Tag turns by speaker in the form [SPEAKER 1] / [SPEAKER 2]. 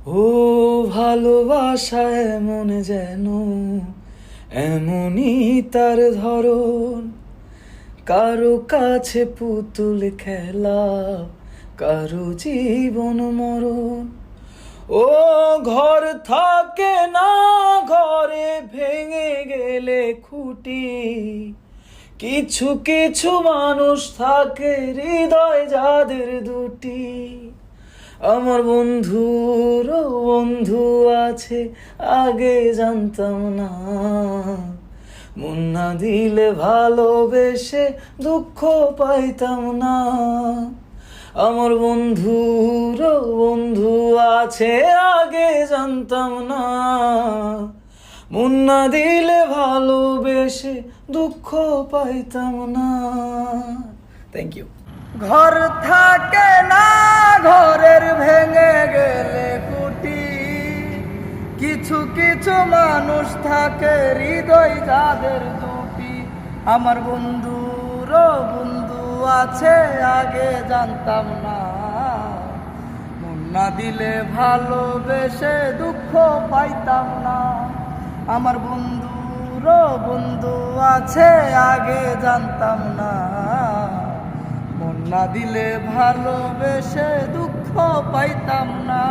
[SPEAKER 1] ও ভালোবাসা এমন যেন, এমনই তার ধরন, কারো কাছে পুতুল খেলা, কারো জীবন মরণ। ও ঘর থাকে না, ঘরে ভেঙে গেলে খুঁটি, কিছু কিছু মানুষ থাকে হৃদয় যাদের দুটি। আমার বন্ধুরও বন্ধু আছে, আগে জানতাম না, মন না দিলে ভালোবেসে দুঃখ পাইতাম না। আমার বন্ধুরও বন্ধু আছে, আগে জানতাম না, মন না দিলে ভালোবেসে দুঃখ পাইতাম না। Thank you. ঘর থাকে না, ঘরের ভেঙে গেলে কুটি, কিছু কিছু মানুষ থাকে হৃদয় যাদের দুটি। আমার বন্ধুরও বন্ধু আছে, আগে জানতাম না, মন না দিলে ভালোবেসে দুঃখ পাইতাম না। আমার বন্ধুরও বন্ধু আছে, আগে জানতাম না, মন না দিলে ভালোবেসে দুঃখ পাইতাম না।